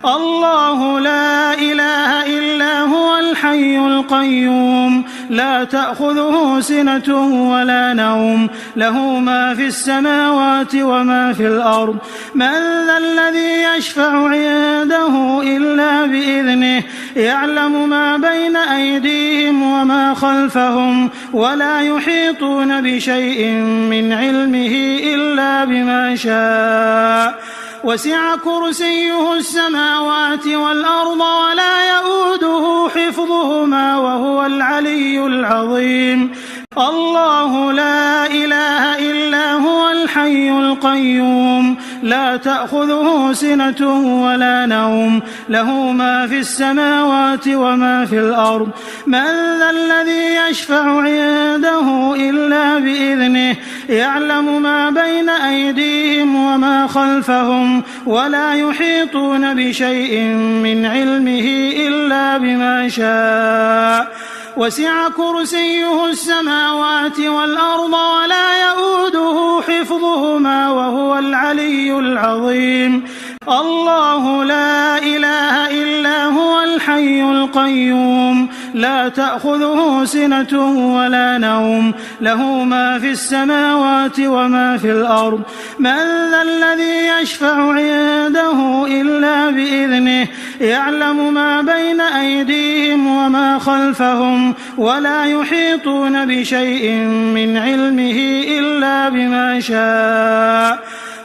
الله لا إله إلا هو الحي القيوم لا تأخذه سنة ولا نوم له ما في السماوات وما في الأرض من ذا الذي يشفع عنده إلا بإذنه يعلم ما بين أيديهم وما خلفهم ولا يحيطون بشيء من علمه إلا بما شاء وسع كرسيه السماوات والأرض ولا يؤوده حفظهما وهو العلي العظيم الله لا إله إلا هو الحي القيوم لا تأخذه سنة ولا نوم له ما في السماوات وما في الأرض من ذا الذي يشفع عنده إلا بإذنه يعلم ما بين أيديهم وما خلفهم ولا يحيطون بشيء من علمه إلا بما شاء وسع كرسيه السماوات والأرض ولا يؤوده حفظهما وهو العلي العظيم الله لا إله إلا هو الحي القيوم لا تأخذه سنة ولا نوم له ما في السماوات وما في الأرض من ذا الذي يشفع عنده إلا بإذنه يعلم ما بين أيديهم وما خلفهم ولا يحيطون بشيء من علمه إلا بما شاء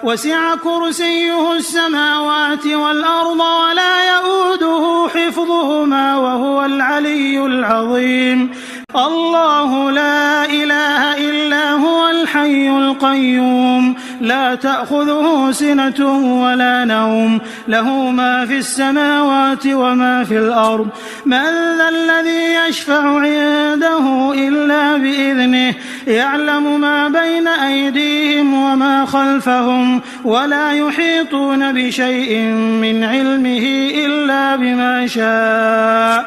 وسع كرسيه السماوات والأرض ولا يؤوده حفظهما وهو العلي العظيم الله لا إله إلا هو الحي القيوم لا تأخذه سنة ولا نوم له ما في السماوات وما في الأرض من ذا الذي يشفع عنده إلا بإذنه يعلم ما بين أيديهم وما خلفهم ولا يحيطون بشيء من علمه إلا بما شاء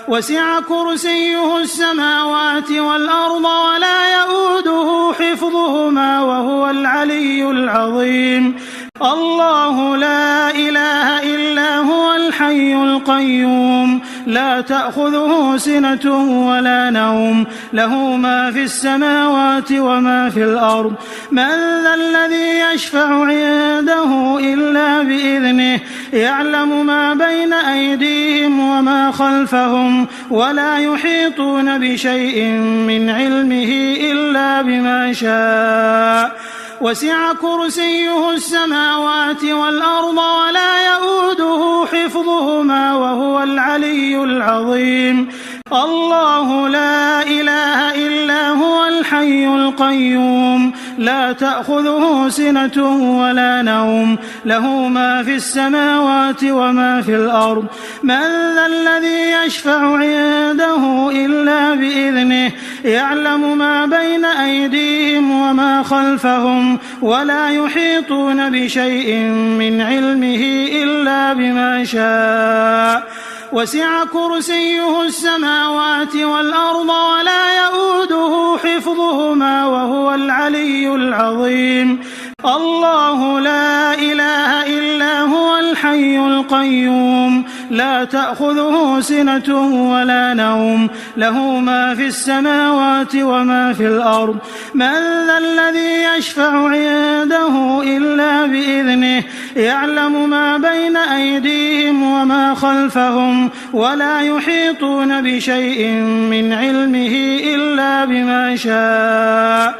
وسع كرسيه السماوات والأرض ولا يؤوده حفظهما وهو العلي العظيم الله لا إله إلا هو الحي القيوم لا تأخذه سنة ولا نوم له ما في السماوات وما في الأرض من ذا الذي يشفع عنده إلا بإذنه يعلم ما بين أيديهم وما خلفهم ولا يحيطون بشيء من علمه إلا بما شاء وسع كرسيه السماوات والأرض ولا يؤوده حفظهما وهو العلي العظيم الله لا إله إلا هو الحي القيوم لا تأخذه سنة ولا نوم له ما في السماوات وما في الأرض من ذا الذي يشفع عنده إلا بإذنه يعلم ما بين أيديهم وما خلفهم ولا يحيطون بشيء من علمه إلا بما شاء وسع كرسيه السماوات والأرض ولا يؤوده حفظهما وهو العلي العظيم الله لا إله إلا هو الحي القيوم لا تأخذه سنة ولا نوم له ما في السماوات وما في الأرض من ذا الذي يشفع عنده إلا بإذنه يعلم ما بين أيديهم وما خلفهم ولا يحيطون بشيء من علمه إلا بما شاء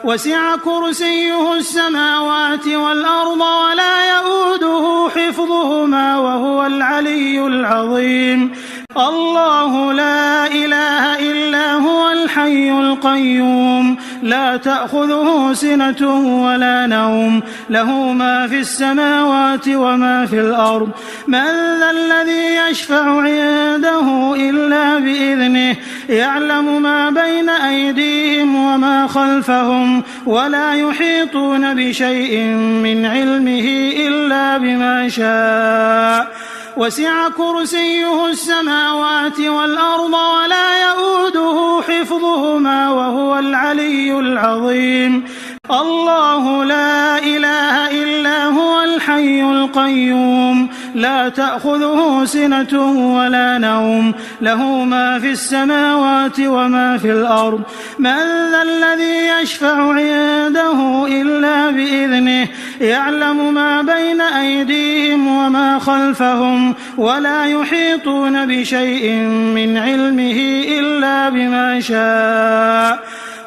وسع كرسيه السماوات والأرض ولا يؤوده حفظهما وهو العلي العظيم الله لا إله إلا هو الحي القيوم لا تأخذه سنة ولا نوم له ما في السماوات وما في الأرض من ذا الذي يشفع عنده إلا بإذنه يعلم ما بين أيديهم وما خلفهم ولا يحيطون بشيء من علمه إلا بما شاء وسع كرسيه السماوات والأرض ولا يؤوده حفظهما وهو العلي العظيم الله لا إله إلا هو الحي القيوم لا تأخذه سنة ولا نوم له ما في السماوات وما في الأرض من ذا الذي يشفع عنده إلا بإذنه يعلم ما بين أيديهم وما خلفهم ولا يحيطون بشيء من علمه إلا بما شاء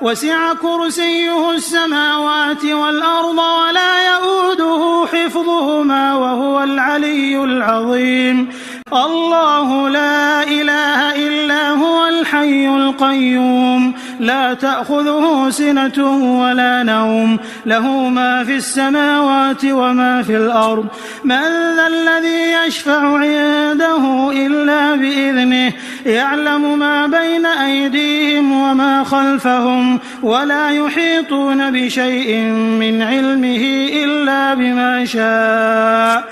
وسع كرسيه السماوات والأرض ولا يؤوده حفظهما وهو العلي العظيم الله لا إله إلا هو الحي القيوم لا تأخذه سنة ولا نوم له ما في السماوات وما في الأرض من ذا الذي يشفع عنده إلا بإذنه يعلم ما بين أيديهم وما خلفهم ولا يحيطون بشيء من علمه إلا بما شاء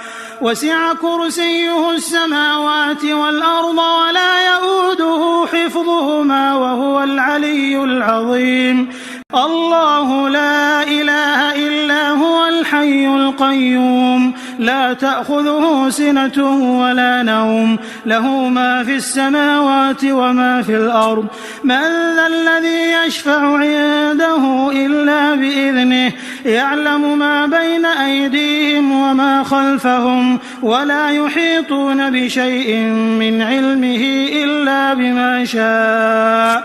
وسع كرسيه السماوات والأرض ولا يؤوده حفظهما وهو العلي العظيم الله لا إله إلا هو الحي القيوم لا تأخذه سنة ولا نوم له ما في السماوات وما في الأرض من ذا الذي يشفع عنده إلا بإذنه يعلم ما بين أيديهم وما خلفهم ولا يحيطون بشيء من علمه إلا بما شاء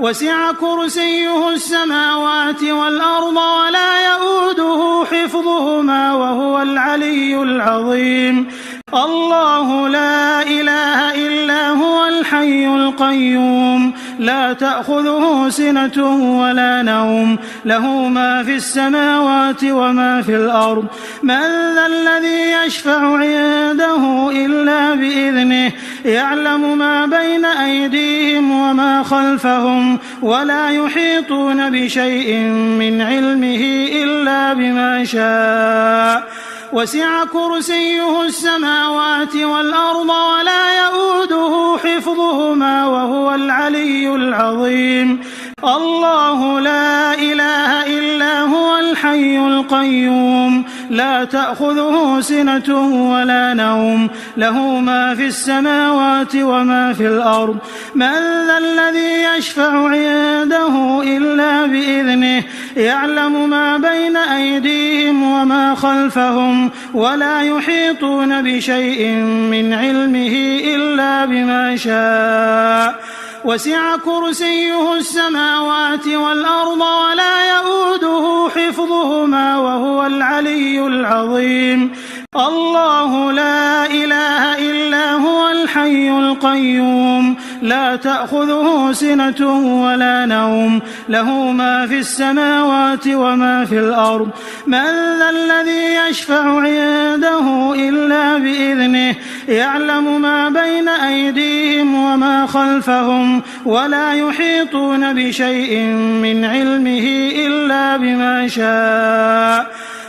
وسع كرسيه السماوات والأرض ولا يؤوده حفظهما وهو العلي العظيم الله لا إله إلا هو الحي القيوم لا تأخذه سنة ولا نوم له ما في السماوات وما في الأرض من ذا الذي يشفع عنده إلا بإذنه يعلم ما بين أيديهم وما خلفهم ولا يحيطون بشيء من علمه إلا بما شاء وسع كرسيه السماوات والأرض ولا يؤوده حفظهما وهو العلي العظيم الله لا إله إلا هو الحي القيوم لا تأخذه سنة ولا نوم له ما في السماوات وما في الأرض من ذا الذي يشفع عنده إلا بإذنه يعلم ما بين أيديهم وما خلفهم ولا يحيطون بشيء من علمه إلا بما شاء وسع كرسيه السماوات والأرض ولا يؤوده حفظهما وهو العلي العظيم الله لا إله إلا هو الحي القيوم لا تأخذه سنة ولا نوم له ما في السماوات وما في الأرض من ذا الذي يشفع عنده إلا بإذنه يعلم ما بين أيديهم وما خلفهم ولا يحيطون بشيء من علمه إلا بما شاء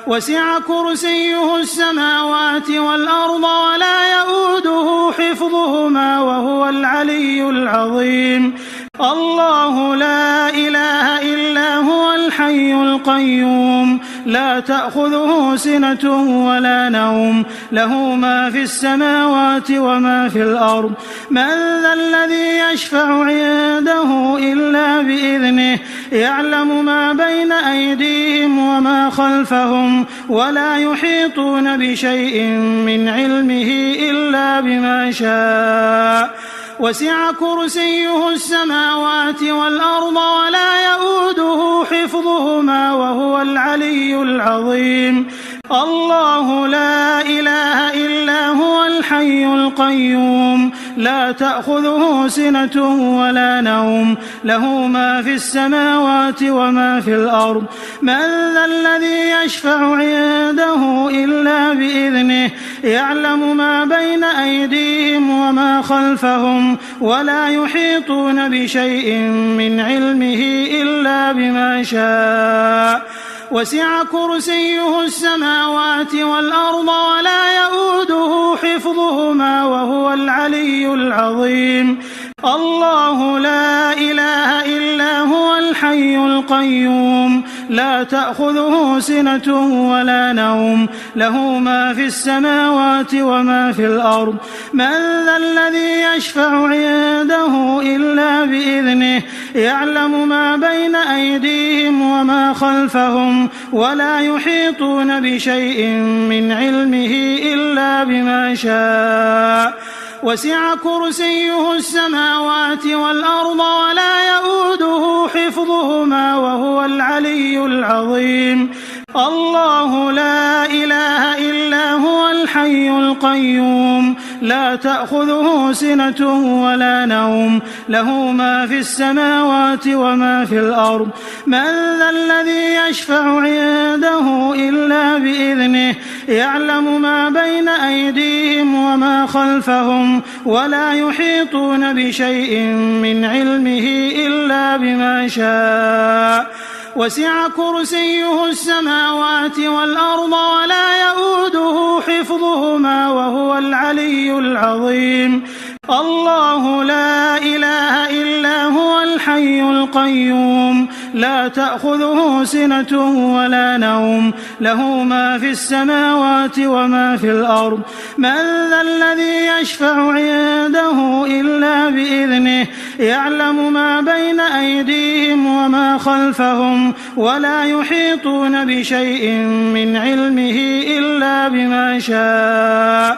وسع كرسيه السماوات والأرض ولا يؤوده حفظهما وهو العلي العظيم الله لا إله إلا هو الحي القيوم لا تأخذه سنة ولا نوم له ما في السماوات وما في الأرض من ذا الذي يشفع عنده إلا بإذنه يعلم ما بين أيديهم وما خلفهم ولا يحيطون بشيء من علمه إلا بما شاء وسع كرسيه السماوات والأرض ولا يؤوده حفظهما وهو العلي العظيم الله لا إله إلا هو الحي القيوم لا تأخذه سنة ولا نوم له ما في السماوات وما في الأرض من ذا الذي يشفع عنده إلا بإذنه يعلم ما بين أيديهم وما خلفهم ولا يحيطون بشيء من علمه إلا بما شاء وسع كرسيه السماوات والأرض ولا يؤوده حفظهما وهو العلي العظيم الله لا إله إلا هو الحي القيوم لا تأخذه سنة ولا نوم له ما في السماوات وما في الأرض من ذا الذي يشفع عنده إلا بإذنه يعلم ما بين أيديهم وما خلفهم ولا يحيطون بشيء من علمه إلا بما شاء وسع كرسيه السماوات والأرض ولا يؤوده حفظهما وهو العلي العظيم الله لا إله إلا هو الحي القيوم لا تأخذه سنة ولا نوم له ما في السماوات وما في الأرض من ذا الذي يشفع عنده إلا بإذنه يعلم ما بين أيديهم وما خلفهم ولا يحيطون بشيء من علمه إلا بما شاء وسع كرسيه السماوات والأرض ولا يؤوده حفظهما وهو العلي العظيم الله لا إله إلا هو الحي القيوم لا تأخذه سنة ولا نوم له ما في السماوات وما في الأرض من ذا الذي يشفع عنده إلا بإذنه يعلم ما بين أيديهم وما خلفهم ولا يحيطون بشيء من علمه إلا بما شاء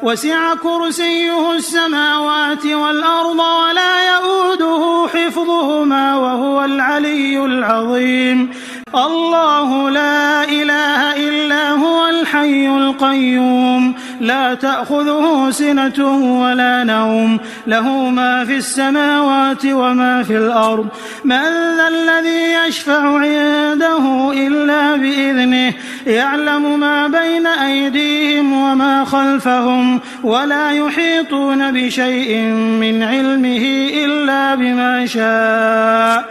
وسع كرسيه السماوات والأرض ولا يؤوده حفظهما وهو العلي العظيم الله لا إله إلا هو الحي القيوم لا تأخذه سنة ولا نوم له ما في السماوات وما في الأرض من ذا الذي يشفع عنده إلا بإذنه يعلم ما بين أيديهم وما خلفهم ولا يحيطون بشيء من علمه إلا بما شاء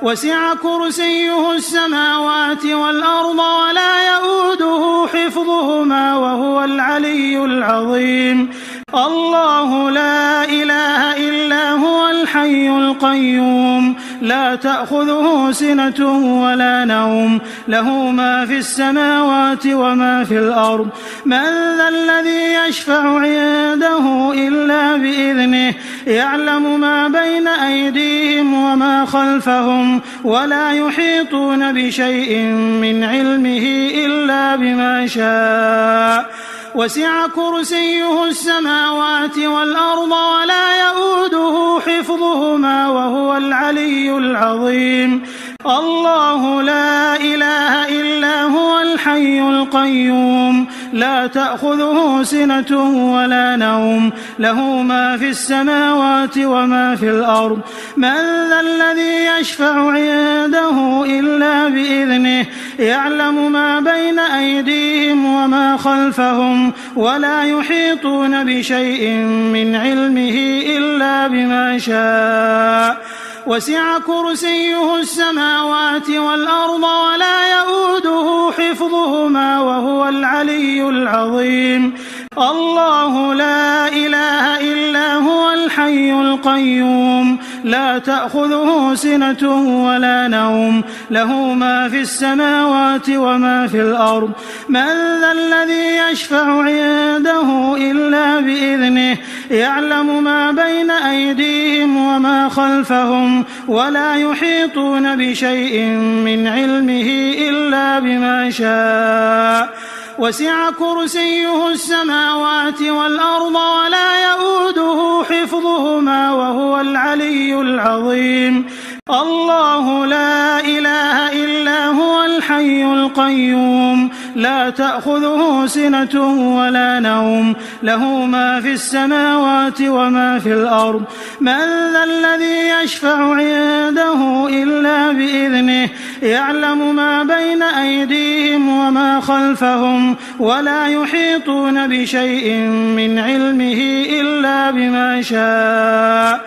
وسع كرسيه السماوات والأرض ولا يؤوده حفظهما وهو العلي العظيم الله لا إله إلا هو الحي القيوم لا تأخذه سنة ولا نوم له ما في السماوات وما في الأرض من ذا الذي يشفع عنده إلا بإذنه يعلم ما بين أيديهم وما خلفهم ولا يحيطون بشيء من علمه إلا بما شاء وسع كرسيه السماوات والأرض ولا يؤوده حفظهما وهو العلي العظيم الله لا إله إلا هو الحي القيوم لا تأخذه سنة ولا نوم له ما في السماوات وما في الأرض من ذا الذي يشفع عنده إلا بإذنه يعلم ما بين أيديهم وما خلفهم ولا يحيطون بشيء من علمه إلا بما شاء وسع كرسيه السماوات والأرض ولا يؤوده حفظهما وهو العلي العظيم الله لا إله إلا هو الحي القيوم لا تأخذه سنة ولا نوم له ما في السماوات وما في الأرض من ذا الذي يشفع عنده إلا بإذنه يعلم ما بين أيديهم وما خلفهم ولا يحيطون بشيء من علمه إلا بما شاء وسع كرسيه السماوات والأرض ولا يؤوده حفظهما وهو العلي العظيم الله لا إله إلا هو الحي القيوم لا تأخذه سنة ولا نوم له ما في السماوات وما في الأرض من ذا الذي يشفع عنده إلا بإذنه يعلم ما بين أيديهم وما خلفهم ولا يحيطون بشيء من علمه إلا بما شاء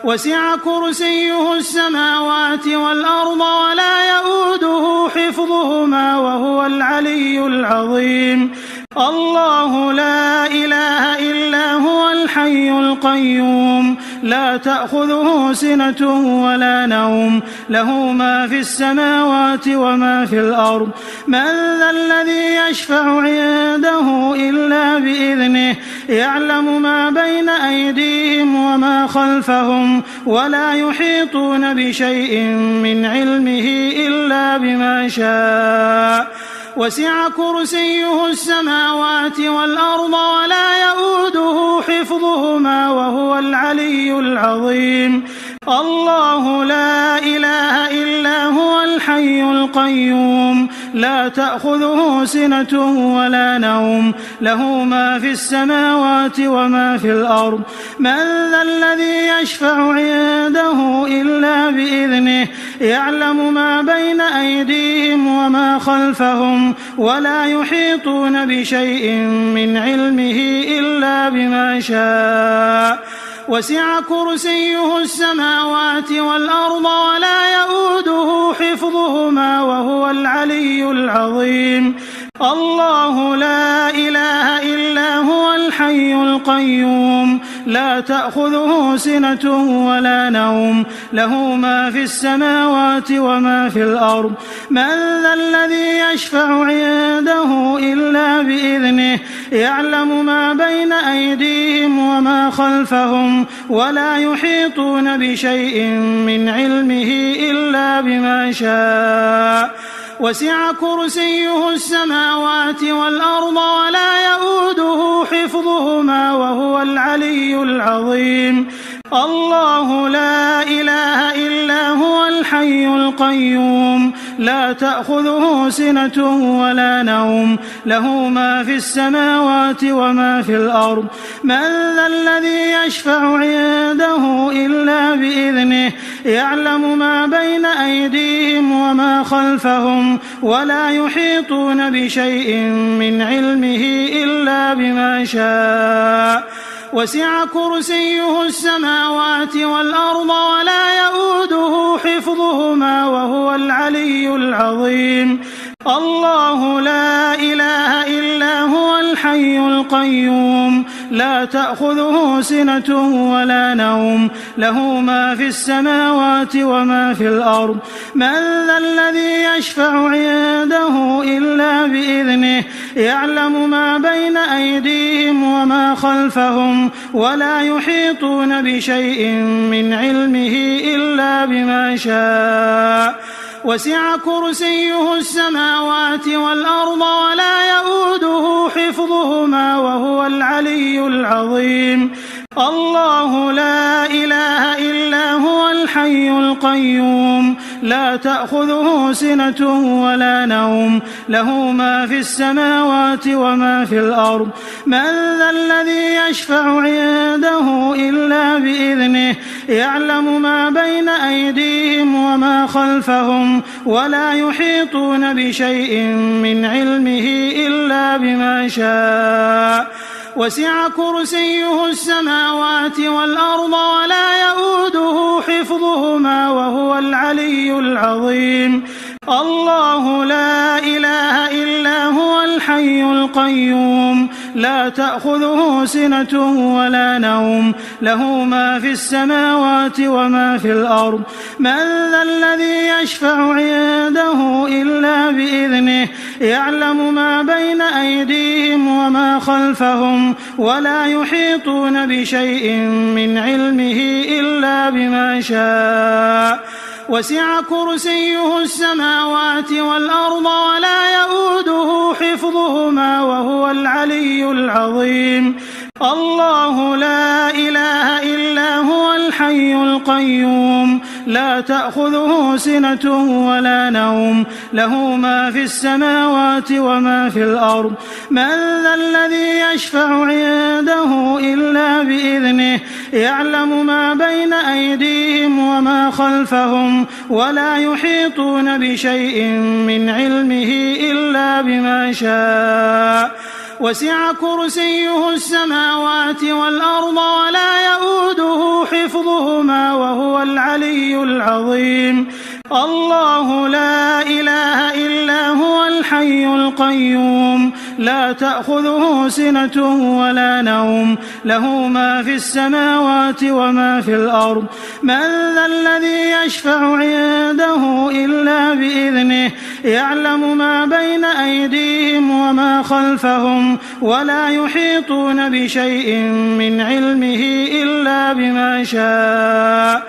وسع كرسيه السماوات والأرض ولا يؤوده حفظهما وهو العلي العظيم الله لا إله إلا هو الحي الحي القيوم لا تأخذه سنة ولا نوم له ما في السماوات وما في الأرض من ذا الذي يشفع عنده إلا بإذنه يعلم ما بين أيديهم وما خلفهم ولا يحيطون بشيء من علمه إلا بما شاء وسع كرسيه السماوات والأرض ولا يؤوده حفظهما وهو العلي العظيم الله لا إله إلا هو الحي القيوم لا تأخذه سنة ولا نوم له ما في السماوات وما في الأرض من ذا الذي يشفع عنده إلا بإذنه يعلم ما بين أيديهم وما خلفهم ولا يحيطون بشيء من علمه إلا بما شاء وسع كرسيه السماوات والأرض ولا يؤوده حفظهما وهو العلي العظيم الله لا إله إلا هو الحي القيوم لا تأخذه سنة ولا نوم له ما في السماوات وما في الأرض من ذا الذي يشفع عنده إلا بإذنه يعلم ما بين أيديهم وما خلفهم ولا يحيطون بشيء من علمه إلا بما شاء وسع كرسيه السماوات والأرض ولا يؤوده حفظهما وهو العلي العظيم الله لا إله إلا هو الحي القيوم لا تأخذه سنة ولا نوم له ما في السماوات وما في الأرض من ذا الذي يشفع عنده إلا بإذنه يعلم ما بين أيديهم وما خلفهم ولا يحيطون بشيء من علمه إلا بما شاء وسع كرسيه السماوات والأرض ولا يؤوده حفظهما وهو العلي العظيم الله لا إله إلا هو الحي القيوم لا تأخذه سنة ولا نوم له ما في السماوات وما في الأرض من ذا الذي يشفع عنده إلا بإذنه يعلم ما بين أيديهم وما خلفهم ولا يحيطون بشيء من علمه إلا بما شاء وسع كرسيه السماوات والأرض ولا يؤوده حفظهما وهو العلي العظيم الله لا إله إلا هو الحي القيوم لا تأخذه سنة ولا نوم له ما في السماوات وما في الأرض من ذا الذي يشفع عنده إلا بإذنه يعلم ما بين أيديهم وما خلفهم ولا يحيطون بشيء من علمه إلا بما شاء وسع كرسيه السماوات والأرض ولا يؤوده حفظهما وهو العلي العظيم الله لا إله إلا هو الحي القيوم لا تأخذه سنة ولا نوم له ما في السماوات وما في الأرض من ذا الذي يشفع عنده إلا بإذنه يعلم ما بين أيديهم وما خلفهم ولا يحيطون بشيء من علمه إلا بما شاء وسع كرسيه السماوات والأرض ولا يؤوده حفظهما وهو العلي العظيم الله لا إله إلا هو الحي القيوم لا تأخذه سنة ولا نوم له ما في السماوات وما في الأرض من ذا الذي يشفع عنده إلا بإذنه يعلم ما بين أيديهم وما خلفهم ولا يحيطون بشيء من علمه إلا بما شاء وسع كرسيه السماوات والأرض ولا يؤوده حفظهما وهو العلي العظيم الله لا إله إلا هو الحي القيوم لا تأخذه سنة ولا نوم له ما في السماوات وما في الأرض من ذا الذي يشفع عنده إلا بإذنه يعلم ما بين أيديهم وما خلفهم ولا يحيطون بشيء من علمه إلا بما شاء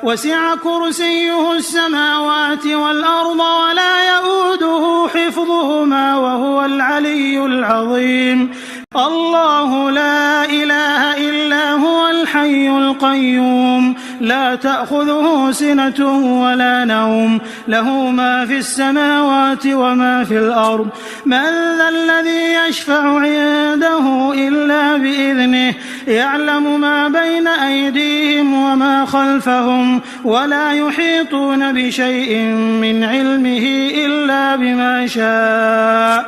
وسع كرسيه السماوات والأرض ولا يؤوده حفظهما وهو العلي العظيم الله لا إله إلا هو الحي القيوم لا تأخذه سنة ولا نوم له ما في السماوات وما في الأرض من ذا الذي يشفع عنده إلا بإذنه يعلم ما بين أيديهم وما خلفهم ولا يحيطون بشيء من علمه إلا بما شاء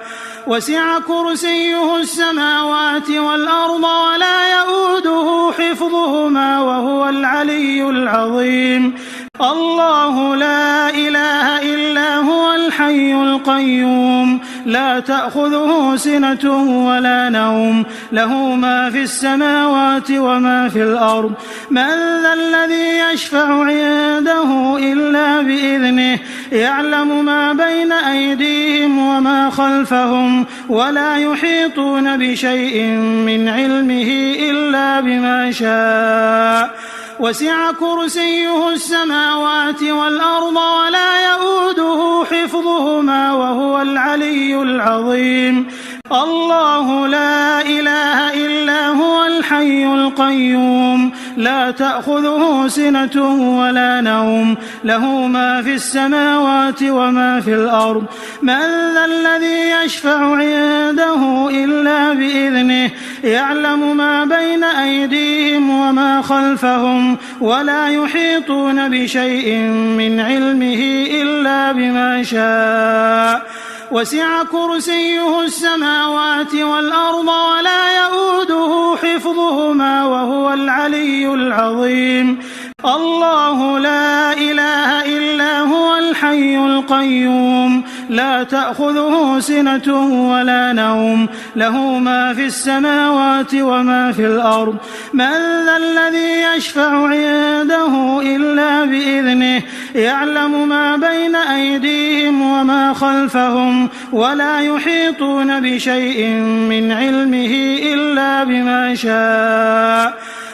وسع كرسيه السماوات والأرض ولا يؤوده حفظهما وهو العلي العظيم الله لا إله إلا هو الحي القيوم لا تأخذه سنة ولا نوم له ما في السماوات وما في الأرض من ذا الذي يشفع عنده إلا بإذنه يعلم ما بين أيديهم وما خلفهم ولا يحيطون بشيء من علمه إلا بما شاء وسع كرسيه السماوات والأرض ولا يؤوده حفظهما وهو العلي العظيم الله لا إله إلا هو الحي القيوم لا تأخذه سنة ولا نوم له ما في السماوات وما في الأرض من ذا الذي يشفع عنده إلا بإذنه يعلم ما بين أيديهم وما خلفهم ولا يحيطون بشيء من علمه إلا بما شاء وسع كرسيه السماوات والأرض ولا يؤوده حفظهما وهو العلي العظيم الله لا إله إلا هو الحي القيوم لا تأخذه سنة ولا نوم له ما في السماوات وما في الأرض من ذا الذي يشفع عنده إلا بإذنه يعلم ما بين أيديهم وما خلفهم ولا يحيطون بشيء من علمه إلا بما شاء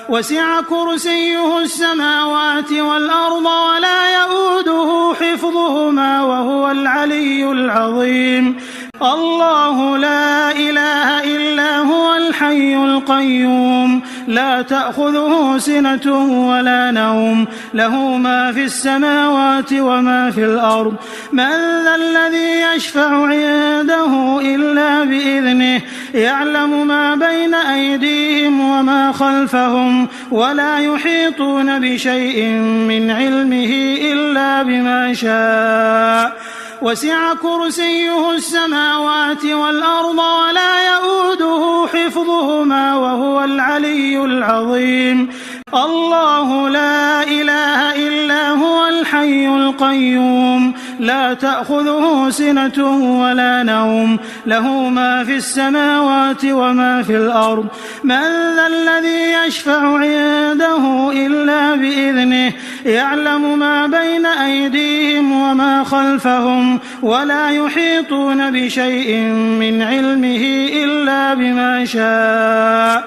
وسع كرسيه السماوات والأرض ولا يؤوده حفظهما وهو العلي العظيم الله لا إله إلا هو الحي القيوم لا تأخذه سنة ولا نوم له ما في السماوات وما في الأرض من ذا الذي يشفع عنده إلا بإذنه يعلم ما بين أيديهم وما خلفهم ولا يحيطون بشيء من علمه إلا بما شاء وسع كرسيه السماوات والأرض ولا يؤوده حفظهما وهو العلي العظيم الله لا إله إلا هو الحي القيوم لا تأخذه سنة ولا نوم له ما في السماوات وما في الأرض من ذا الذي يشفع عنده إلا بإذنه يعلم ما بين أيديهم وما خلفهم ولا يحيطون بشيء من علمه إلا بما شاء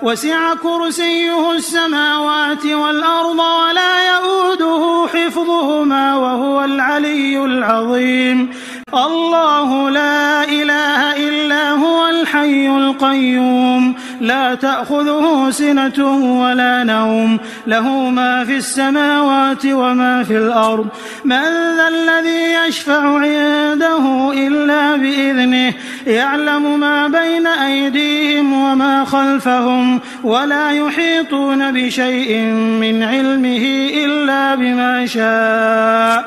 وسع كرسيه السماوات والأرض ولا يؤوده حفظهما وهو العلي العظيم الله لا إله إلا هو الحي القيوم لا تأخذه سنة ولا نوم له ما في السماوات وما في الأرض من ذا الذي يشفع عنده إلا بإذنه يعلم ما بين أيديهم وما خلفهم ولا يحيطون بشيء من علمه إلا بما شاء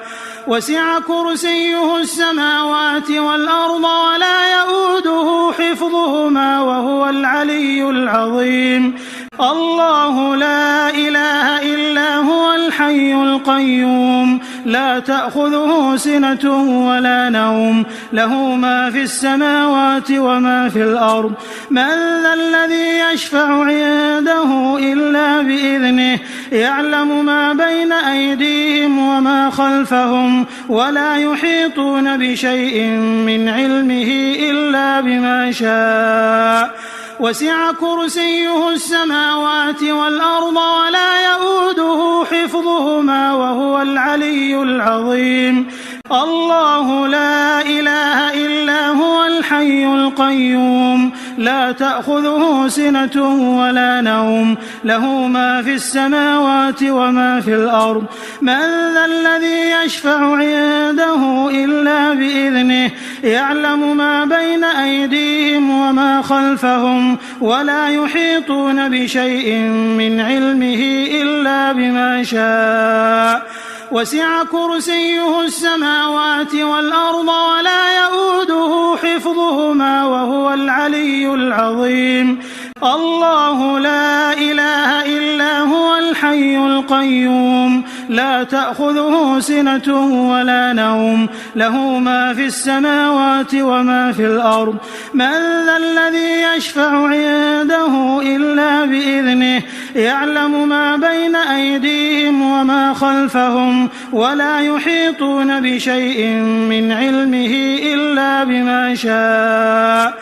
وسع كرسيه السماوات والأرض ولا يؤوده حفظهما وهو العلي العظيم الله لا إله إلا هو الحي القيوم لا تأخذه سنة ولا نوم له ما في السماوات وما في الأرض من ذا الذي يشفع عنده إلا بإذنه يعلم ما بين أيديهم وما خلفهم ولا يحيطون بشيء من علمه إلا بما شاء وسع كرسيه السماوات والأرض ولا يؤوده حفظهما وهو العلي العظيم الله لا إله إلا هو الحي القيوم لا تأخذه سنة ولا نوم له ما في السماوات وما في الأرض من ذا الذي يشفع عنده إلا بإذنه يعلم ما بين أيديهم وما خلفهم ولا يحيطون بشيء من علمه إلا بما شاء وسع كرسيه السماوات والأرض ولا يؤوده حفظهما وهو العلي العظيم الله لا إله إلا هو الحي القيوم لا تأخذه سنة ولا نوم له ما في السماوات وما في الأرض من ذا الذي يشفع عنده إلا بإذنه يعلم ما بين أيديهم وما خلفهم ولا يحيطون بشيء من علمه إلا بما شاء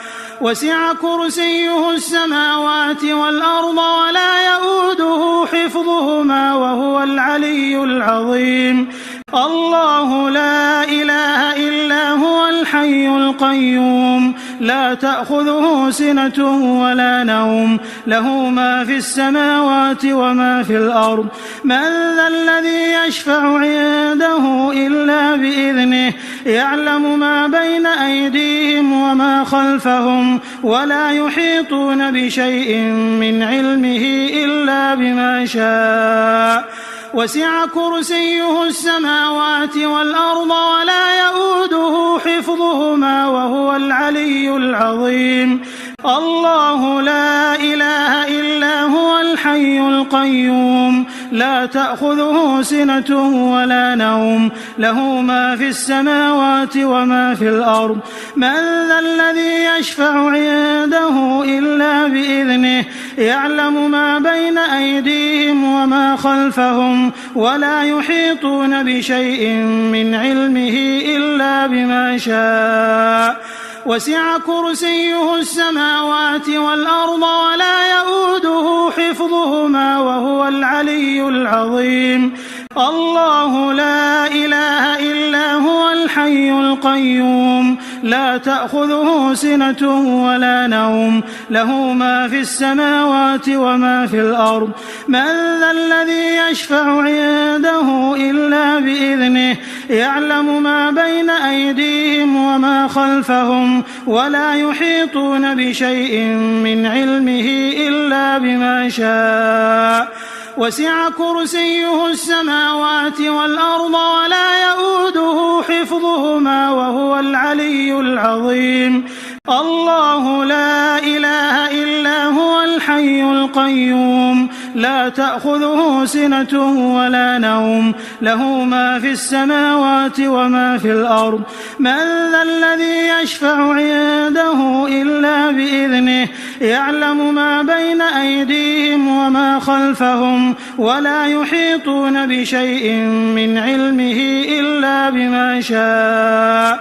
وسع كرسيه السماوات والأرض ولا يؤوده حفظهما وهو العلي العظيم الله لا إله إلا هو الحي القيوم لا تأخذه سنة ولا نوم له ما في السماوات وما في الأرض من ذا الذي يشفع عنده إلا بإذنه يعلم ما بين أيديهم وما خلفهم ولا يحيطون بشيء من علمه إلا بما شاء وسع كرسيه السماوات والأرض ولا يؤوده حفظهما وهو العلي العظيم الله لا إله إلا هو الحي القيوم لا تأخذه سنة ولا نوم له ما في السماوات وما في الأرض من ذا الذي يشفع عنده إلا بإذنه يعلم ما بين أيديهم وما خلفهم ولا يحيطون بشيء من علمه إلا بما شاء وسع كرسيه السماوات والأرض ولا يؤوده حفظهما وهو العلي العظيم الله لا إله إلا هو الحي القيوم لا تأخذه سنة ولا نوم له ما في السماوات وما في الأرض من ذا الذي يشفع عنده إلا بإذنه يعلم ما بين أيديهم وما خلفهم ولا يحيطون بشيء من علمه إلا بما شاء وسع كرسيه السماوات والأرض ولا يؤوده حفظهما وهو العلي العظيم الله لا إله إلا هو الحي القيوم لا تأخذه سنة ولا نوم له ما في السماوات وما في الأرض من ذا الذي يشفع عنده إلا بإذنه يعلم ما بين أيديهم وما خلفهم ولا يحيطون بشيء من علمه إلا بما شاء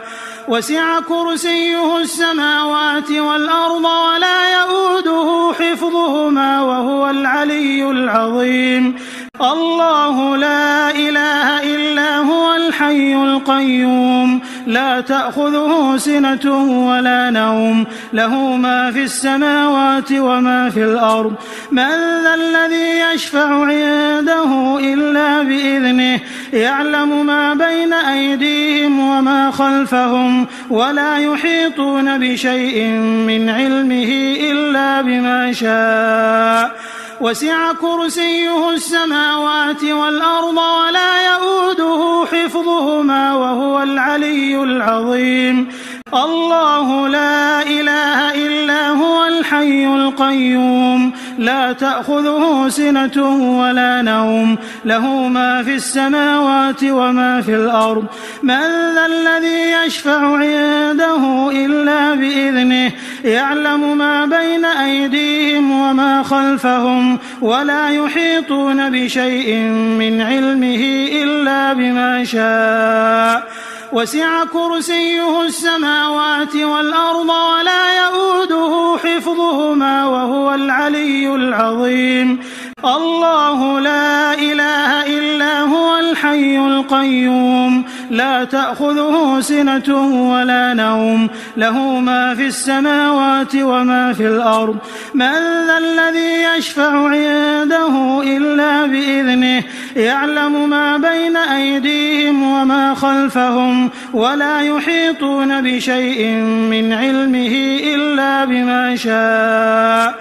وسع كرسيه السماوات والأرض ولا يؤوده حفظهما وهو العلي العظيم الله لا إله إلا هو الحي القيوم لا تأخذه سنة ولا نوم له ما في السماوات وما في الأرض من ذا الذي يشفع عنده إلا بإذنه يعلم ما بين أيديهم وما خلفهم ولا يحيطون بشيء من علمه إلا بما شاء وسع كرسيه السماوات والأرض ولا يؤوده حفظهما وهو العلي العظيم الله لا إله إلا هو الحي القيوم لا تأخذه سنة ولا نوم له ما في السماوات وما في الأرض من ذا الذي يشفع عنده إلا بإذنه يعلم ما بين أيديهم وما خلفهم ولا يحيطون بشيء من علمه إلا بما شاء وسع كرسيه السماوات والأرض ولا يؤوده حفظهما وهو العلي العظيم الله لا إله إلا هو الحي القيوم لا تأخذه سنة ولا نوم له ما في السماوات وما في الأرض من ذا الذي يشفع عنده إلا بإذنه يعلم ما بين أيديهم وما خلفهم ولا يحيطون بشيء من علمه إلا بما شاء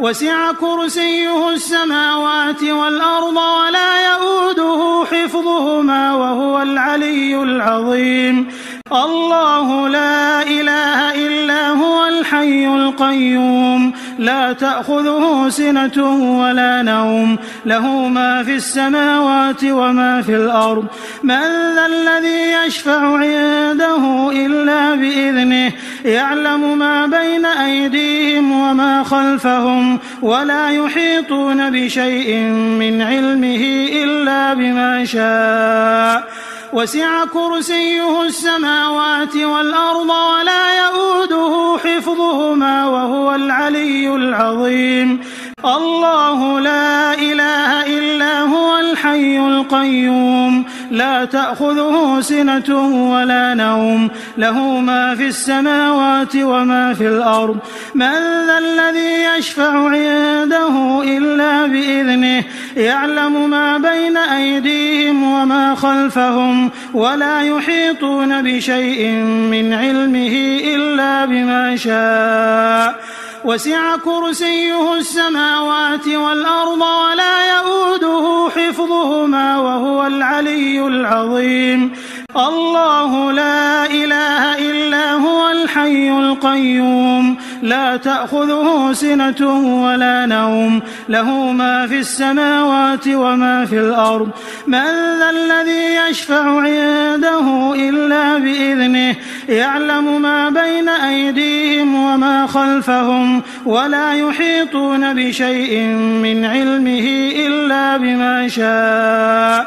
وسع كرسيه السماوات والأرض ولا يؤوده حفظهما وهو العلي العظيم الله لا إله إلا هو الحي القيوم لا تأخذه سنة ولا نوم له ما في السماوات وما في الأرض من ذا الذي يشفع عنده إلا بإذنه يعلم ما بين أيديهم وما خلفهم ولا يحيطون بشيء من علمه إلا بما شاء وسع كرسيه السماوات والأرض ولا يؤوده حفظهما وهو العلي العظيم الله لا إله إلا هو الحي القيوم لا تأخذه سنة ولا نوم له ما في السماوات وما في الأرض من ذا الذي يشفع عنده إلا بإذنه يعلم ما بين أيديهم وما خلفهم ولا يحيطون بشيء من علمه إلا بما شاء وسع كرسيه السماوات والأرض ولا يؤوده حفظهما وهو العلي العظيم الله لا إله إلا هو الحي القيوم لا تأخذه سنة ولا نوم له ما في السماوات وما في الأرض من ذا الذي يشفع عنده إلا بإذنه يعلم ما بين أيديهم وما خلفهم ولا يحيطون بشيء من علمه إلا بما شاء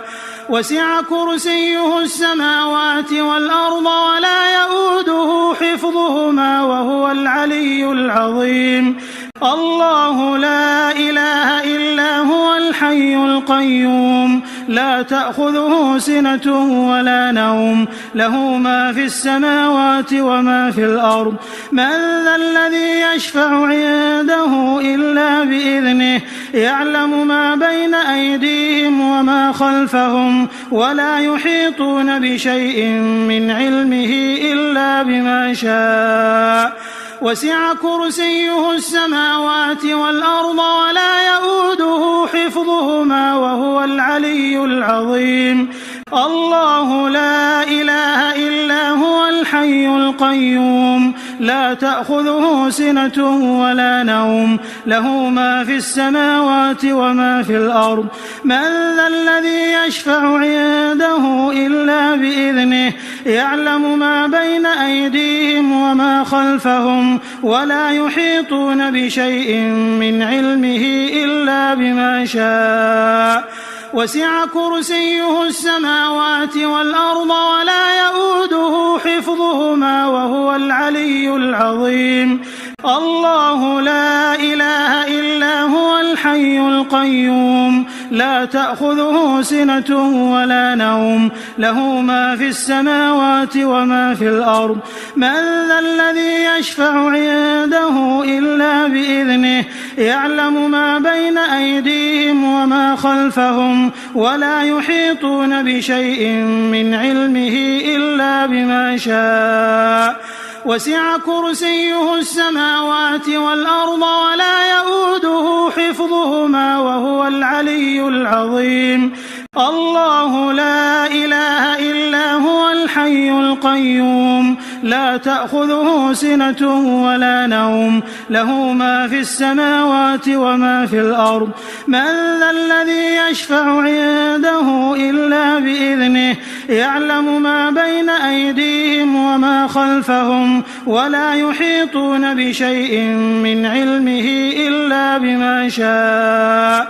وسع كرسيه السماوات والأرض ولا يؤوده حفظهما وهو العلي العظيم الله لا إله إلا هو الحي القيوم لا تأخذه سنة ولا نوم له ما في السماوات وما في الأرض من ذا الذي يشفع عنده إلا بإذنه يعلم ما بين أيديهم وما خلفهم ولا يحيطون بشيء من علمه إلا بما شاء وسع كرسيه السماوات والأرض ولا يؤوده حفظهما وهو العلي العظيم الله لا إله إلا هو الحي القيوم لا تأخذه سنة ولا نوم له ما في السماوات وما في الأرض من ذا الذي يشفع عنده إلا بإذنه يعلم ما بين أيديهم وما خلفهم ولا يحيطون بشيء من علمه إلا بما شاء وسع كرسيه السماوات والأرض ولا يؤوده حفظهما وهو العلي العظيم الله لا إله إلا هو الحي القيوم لا تأخذه سنة ولا نوم له ما في السماوات وما في الأرض من ذا الذي يشفع عنده إلا بإذنه يعلم ما بين أيديهم وما خلفهم ولا يحيطون بشيء من علمه إلا بما شاء وسع كرسيه السماوات والأرض ولا يؤوده حفظهما وهو العلي العظيم الله لا إله إلا هو الحي القيوم لا لا تأخذه سنة ولا نوم له ما في السماوات وما في الأرض من ذا الذي يشفع عنده إلا بإذنه يعلم ما بين أيديهم وما خلفهم ولا يحيطون بشيء من علمه إلا بما شاء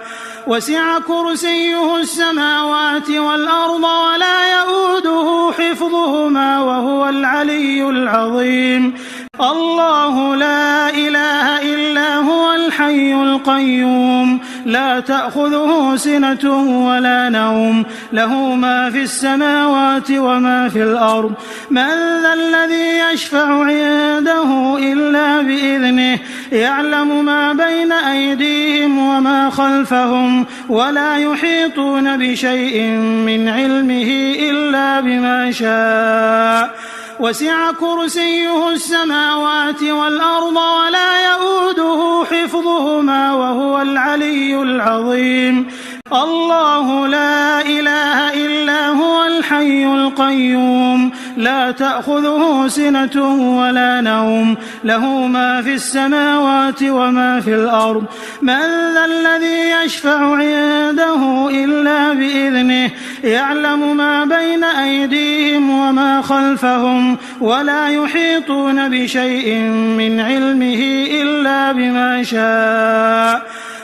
وسع كرسيه السماوات والأرض ولا يؤوده حفظهما وهو العلي العظيم الله لا إله إلا هو الحي القيوم لا تأخذه سنة ولا نوم له ما في السماوات وما في الأرض من ذا الذي يشفع عنده إلا بإذنه يعلم ما بين أيديهم وما خلفهم ولا يحيطون بشيء من علمه إلا بما شاء وسع كرسيه السماوات والأرض ولا يؤوده حفظهما وهو العلي العظيم الله لا إله إلا هو الحي القيوم لا تأخذه سنة ولا نوم له ما في السماوات وما في الأرض من ذا الذي يشفع عنده إلا بإذنه يعلم ما بين أيديهم وما خلفهم ولا يحيطون بشيء من علمه إلا بما شاء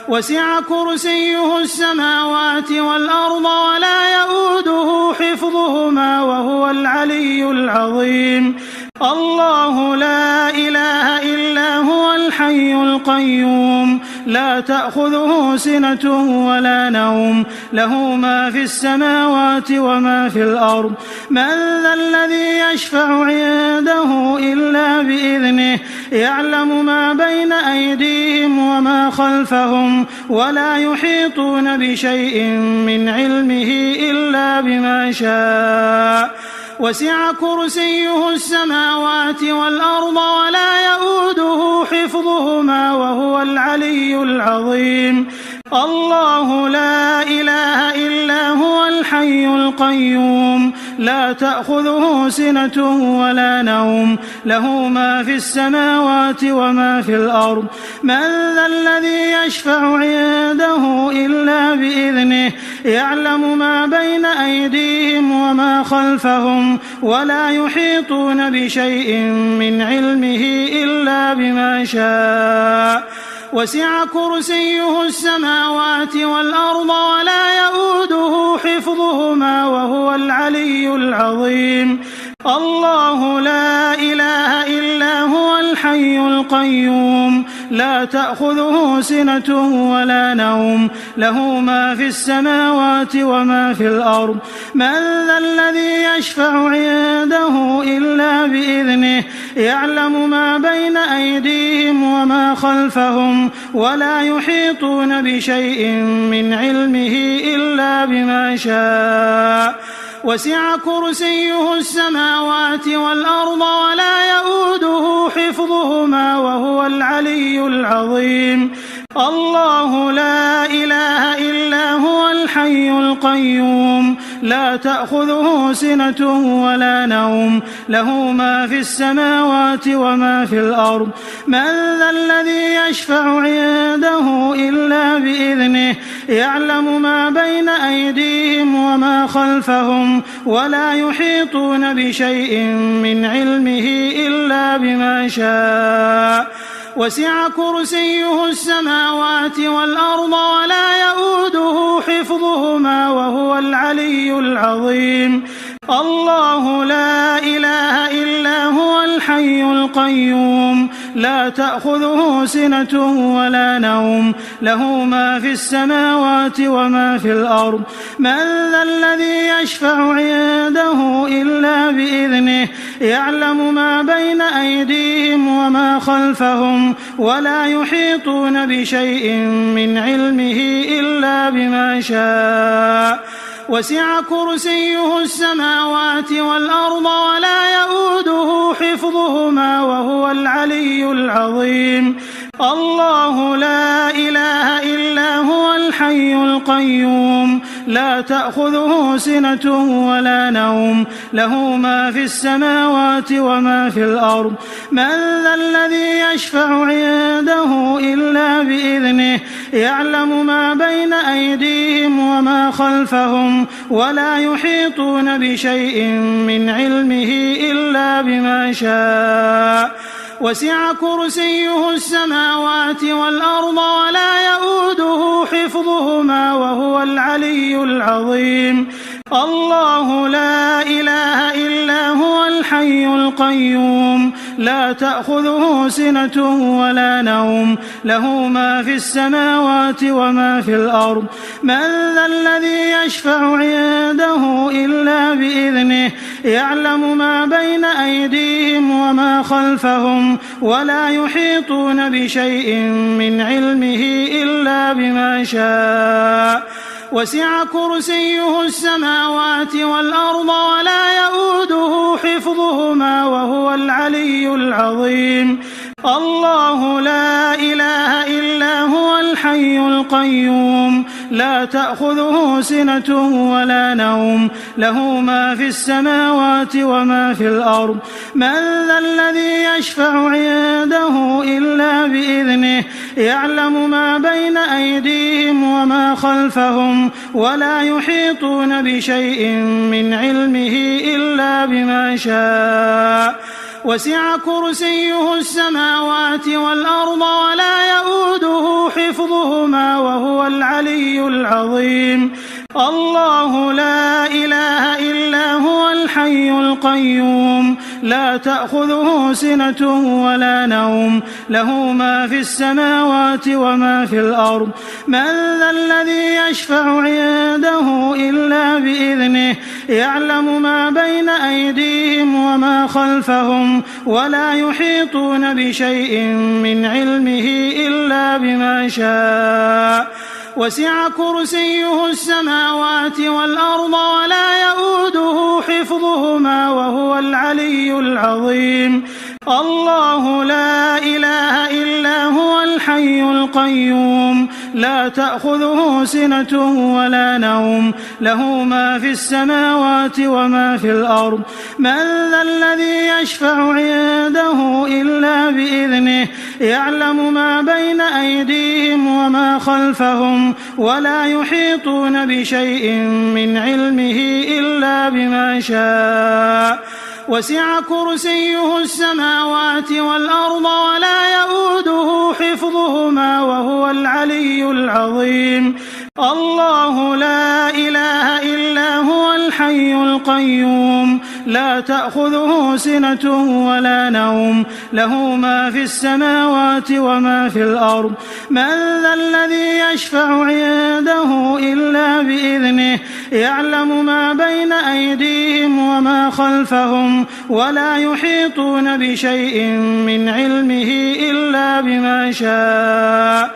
وسع كرسيه السماوات والأرض ولا يؤوده حفظهما وهو العلي العظيم الله لا إله إلا هو الحي القيوم لا تأخذه سنة ولا نوم له ما في السماوات وما في الأرض من ذا الذي يشفع عنده إلا بإذنه يعلم ما بين أيديهم وما خلفهم ولا يحيطون بشيء من علمه إلا بما شاء وسع كرسيه السماوات والأرض ولا يؤوده حفظهما وهو العلي العظيم الله لا إله إلا هو الحي القيوم لا تأخذه سنة ولا نوم له ما في السماوات وما في الأرض من ذا الذي يشفع عنده إلا بإذنه يعلم ما بين أيديهم وما خلفهم ولا يحيطون بشيء من علمه إلا بما شاء وسع كرسيه السماوات والأرض ولا يؤوده حفظهما وهو العلي العظيم الله لا إله إلا هو الحي القيوم لا تأخذه سنة ولا نوم له ما في السماوات وما في الأرض من ذا الذي يشفع عنده إلا بإذنه يعلم ما بين أيديهم وما خلفهم ولا يحيطون بشيء من علمه إلا بما شاء وسع كرسيه السماوات والأرض ولا يؤوده حفظهما وهو العلي العظيم الله لا إله إلا هو الحي القيوم لا تأخذه سنة ولا نوم له ما في السماوات وما في الأرض من ذا الذي يشفع عنده إلا بإذنه يعلم ما بين أيديهم وما خلفهم ولا يحيطون بشيء من علمه إلا بما شاء وسع كرسيه السماوات والأرض ولا يؤوده حفظهما وهو العلي العظيم الله لا إله إلا هو الحي القيوم لا تأخذه سنة ولا نوم له ما في السماوات وما في الأرض من ذا الذي يشفع عنده إلا بإذنه يعلم ما بين أيديهم وما خلفهم ولا يحيطون بشيء من علمه إلا بما شاء وسع كرسيه السماوات والأرض ولا يؤوده حفظهما وهو العلي العظيم الله لا إله إلا هو الحي القيوم لا تأخذه سنة ولا نوم له ما في السماوات وما في الأرض من ذا الذي يشفع عنده إلا بإذنه يعلم ما بين أيديهم وما خلفهم ولا يحيطون بشيء من علمه إلا بما شاء وسع كرسيه السماوات والأرض ولا يؤوده حفظهما وهو العلي العظيم الله لا إله إلا هو الحي القيوم لا تأخذه سنة ولا نوم له ما في السماوات وما في الأرض من ذا الذي يشفع عنده إلا بإذنه يعلم ما بين أيديهم وما خلفهم ولا يحيطون بشيء من علمه إلا بما شاء وسع كرسيه السماوات والأرض ولا يؤوده حفظهما وهو العلي العظيم الله لا إله إلا هو الحي القيوم لا تأخذه سنة ولا نوم له ما في السماوات وما في الأرض من ذا الذي يشفع عنده إلا بإذنه يعلم ما بين أيديهم وما خلفهم ولا يحيطون بشيء من علمه إلا بما شاء وسع كرسيه السماوات والأرض ولا يؤوده حفظهما وهو العلي العظيم الله لا إله إلا هو الحي القيوم لا تأخذه سنة ولا نوم له ما في السماوات وما في الأرض من ذا الذي يشفع عنده إلا بإذنه يعلم ما بين أيديهم وما خلفهم ولا يحيطون بشيء من علمه إلا بما شاء وسع كرسيه السماوات والأرض ولا يؤوده حفظهما وهو العلي العظيم الله لا إله إلا هو الحي القيوم لا تأخذه سنة ولا نوم له ما في السماوات وما في الأرض من ذا الذي يشفع عنده إلا بإذنه يعلم ما بين أيديهم وما خلفهم ولا يحيطون بشيء من علمه إلا بما شاء وسع كرسيه السماوات والأرض ولا يؤوده حفظهما وهو العلي العظيم الله لا إله إلا هو الحي القيوم لا تأخذه سنة ولا نوم له ما في السماوات وما في الأرض من ذا الذي يشفع عنده إلا بإذنه يعلم ما بين أيديهم وما خلفهم ولا يحيطون بشيء من علمه إلا بما شاء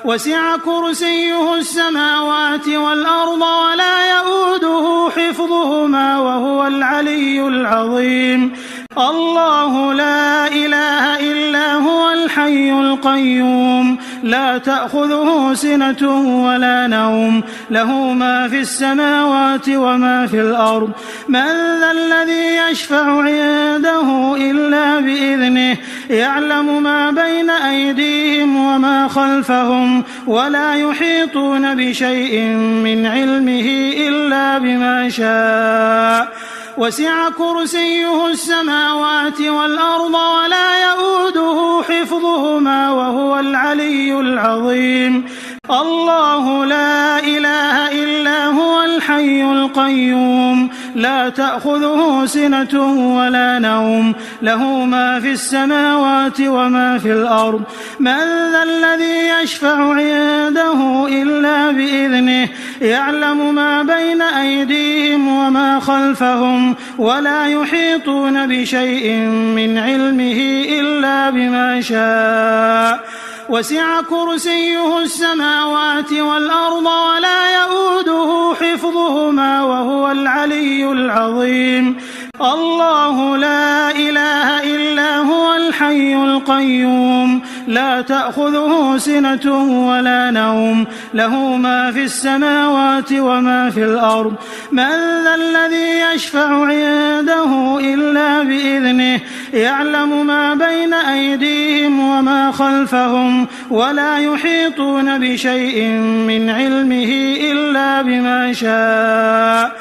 وسع كرسيه السماوات والأرض ولا يؤوده حفظهما وهو العلي العظيم الله لا إله إلا هو الحي القيوم لا تأخذه سنة ولا نوم له ما في السماوات وما في الأرض من ذا الذي يشفع عنده إلا بإذنه يعلم ما بين أيديهم وما خلفهم ولا يحيطون بشيء من علمه إلا بما شاء وسع كرسيه السماوات والأرض ولا يؤوده حفظهما وهو العلي العظيم الله لا إله إلا هو الحي القيوم لا تأخذه سنة ولا نوم له ما في السماوات وما في الأرض من ذا الذي يشفع عنده إلا بإذنه يعلم ما بين أيديهم وما خلفهم ولا يحيطون بشيء من علمه إلا بما شاء وسع كرسيه السماوات والأرض ولا يؤوده حفظهما وهو العلي العظيم الله لا إله إلا هو الحي القيوم لا تأخذه سنة ولا نوم له ما في السماوات وما في الأرض من ذا الذي يشفع عنده إلا بإذنه يعلم ما بين أيديهم وما خلفهم ولا يحيطون بشيء من علمه إلا بما شاء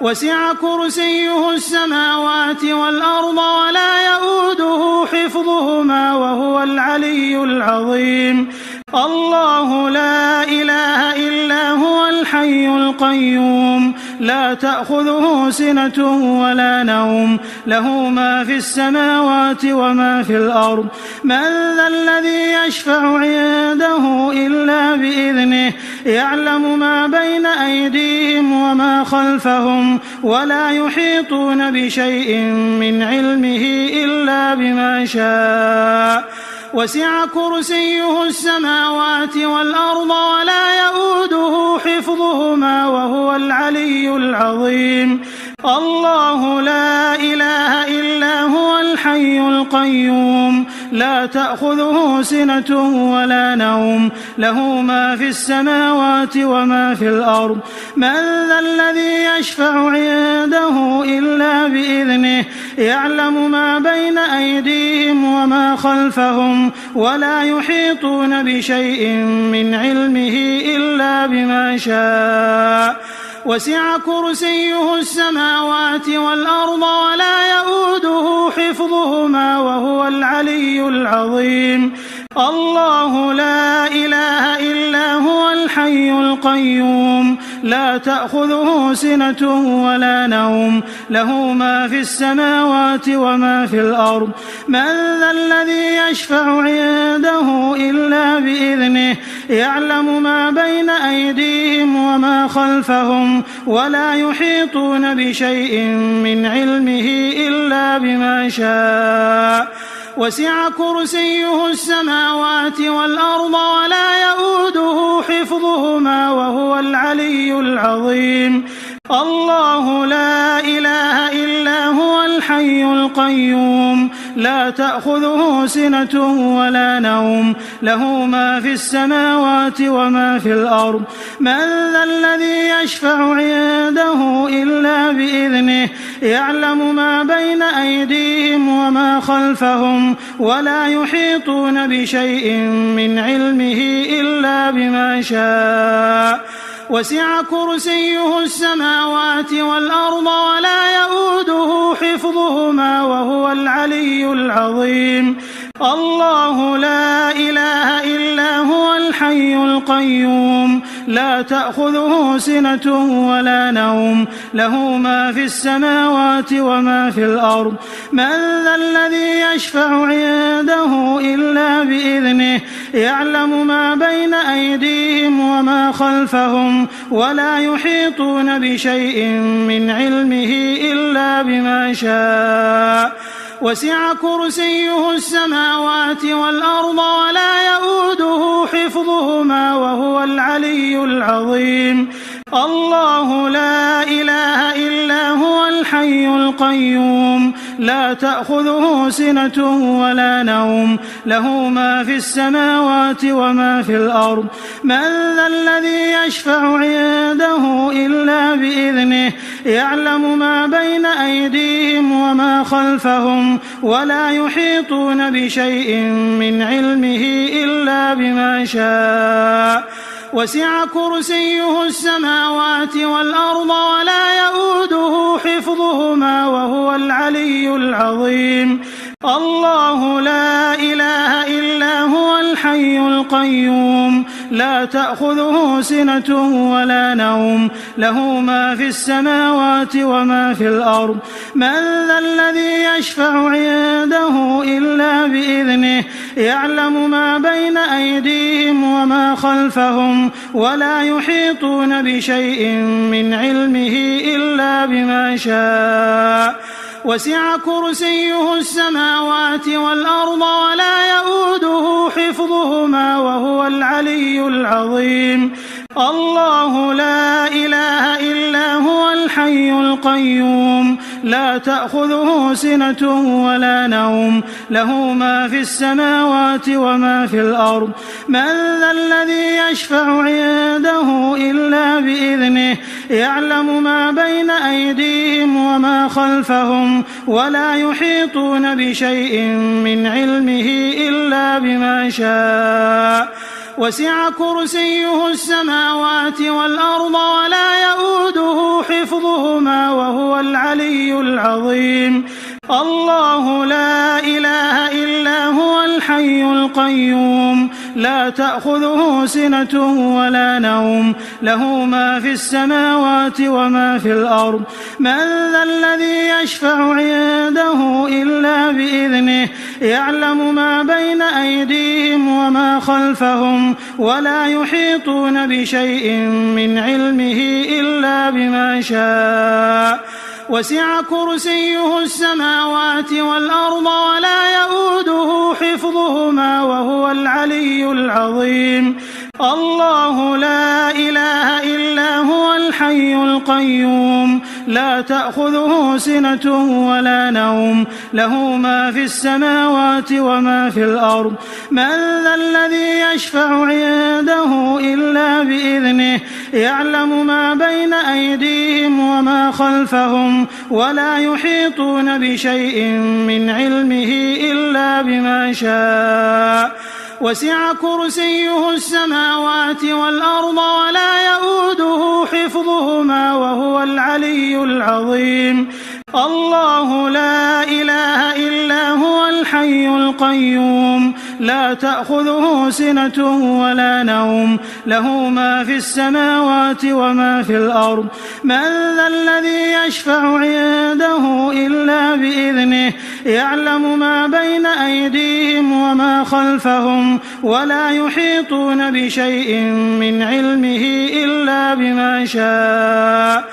وسع كرسيه السماوات والأرض ولا يؤوده حفظهما وهو العلي العظيم الله لا إله إلا هو الحي القيوم لا تأخذه سنة ولا نوم له ما في السماوات وما في الأرض من ذا الذي يشفع عنده إلا بإذنه يعلم ما بين أيديهم وما خلفهم ولا يحيطون بشيء من علمه إلا بما شاء وسع كرسيه السماوات والأرض ولا يؤوده حفظهما وهو العلي العظيم الله لا إله إلا هو الحي القيوم لا تأخذه سنة ولا نوم له ما في السماوات وما في الأرض من ذا الذي يشفع عنده إلا بإذنه يعلم ما بين أيديهم وما خلفهم ولا يحيطون بشيء من علمه إلا بما شاء وسع كرسيه السماوات والأرض ولا يؤوده حفظهما وهو العلي العظيم الله لا إله إلا هو الحي القيوم لا تأخذه سنة ولا نوم له ما في السماوات وما في الأرض من ذا الذي يشفع عنده إلا بإذنه يعلم ما بين أيديهم وما خلفهم ولا يحيطون بشيء من علمه إلا بما شاء وسع كرسيه السماوات والأرض ولا يؤوده حفظهما وهو العلي العظيم الله لا إله إلا هو الحي القيوم لا تأخذه سنة ولا نوم له ما في السماوات وما في الأرض من ذا الذي يشفع عنده إلا بإذنه يعلم ما بين أيديهم وما خلفهم ولا يحيطون بشيء من علمه إلا بما شاء وسع كرسيه السماوات والأرض ولا يؤوده حفظهما وهو العلي العظيم الله لا إله إلا هو الحي القيوم لا تأخذه سنة ولا نوم له ما في السماوات وما في الأرض من ذا الذي يشفع عنده إلا بإذنه يعلم ما بين أيديهم وما خلفهم ولا يحيطون بشيء من علمه إلا بما شاء وسع كرسيه السماوات والأرض ولا يؤوده حفظهما وهو العلي العظيم الله لا إله إلا هو الحي القيوم لا تأخذه سنة ولا نوم له ما في السماوات وما في الأرض من ذا الذي يشفع عنده إلا بإذنه يعلم ما بين أيديهم وما خلفهم ولا يحيطون بشيء من علمه إلا بما شاء وسع كرسيه السماوات والأرض ولا يؤوده حفظهما وهو العلي العظيم الله لا إله إلا هو الحي القيوم لا تأخذه سنة ولا نوم له ما في السماوات وما في الأرض من ذا الذي يشفع عنده إلا بإذنه يعلم ما بين أيديهم وما خلفهم ولا يحيطون بشيء من علمه إلا بما شاء وسع كرسيه السماوات والأرض ولا يؤوده حفظهما وهو العلي العظيم الله لا إله إلا هو الحي القيوم القيوم لا تأخذه سنة ولا نوم له ما في السماوات وما في الأرض من ذا الذي يشفع عنده إلا بإذنه يعلم ما بين أيديهم وما خلفهم ولا يحيطون بشيء من علمه إلا بما شاء وسع كرسيه السماوات والأرض ولا يؤوده حفظهما وهو العلي العظيم الله لا إله إلا هو الحي القيوم لا تأخذه سنة ولا نوم له ما في السماوات وما في الأرض من ذا الذي يشفع عنده إلا بإذنه يعلم ما بين أيديهم وما خلفهم ولا يحيطون بشيء من علمه إلا بما شاء وسع كرسيه السماوات والأرض ولا يؤوده حفظهما وهو العلي العظيم الله لا إله إلا هو الحي القيوم لا تأخذه سنة ولا نوم له ما في السماوات وما في الأرض من ذا الذي يشفع عنده إلا بإذنه يعلم ما بين أيديهم وما خلفهم ولا يحيطون بشيء من علمه إلا بما شاء وسع كرسيه السماوات والأرض ولا يؤوده حفظهما وهو العلي العظيم الله لا إله إلا هو الحي القيوم لا تأخذه سنة ولا نوم له ما في السماوات وما في الأرض من ذا الذي يشفع عنده إلا بإذنه يعلم ما بين أيديهم وما خلفهم ولا يحيطون بشيء من علمه إلا بما شاء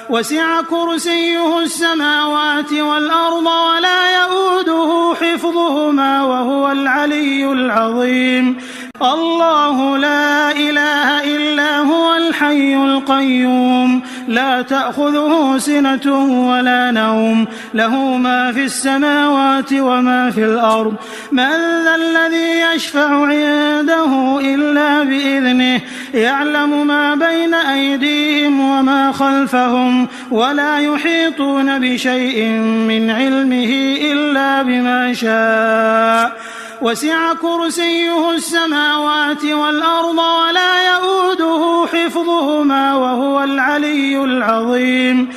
وسع كرسيه السماوات والأرض ولا يؤوده حفظهما وهو العلي العظيم الله لا إله إلا هو الحي القيوم لا تأخذه سنة ولا نوم له ما في السماوات وما في الأرض من ذا الذي يشفع عنده إلا بإذنه يعلم ما بين أيديهم وما خلفهم ولا يحيطون بشيء من علمه إلا بما شاء وسع كرسيه السماوات والأرض ولا يؤوده حفظهما وهو العلي العظيم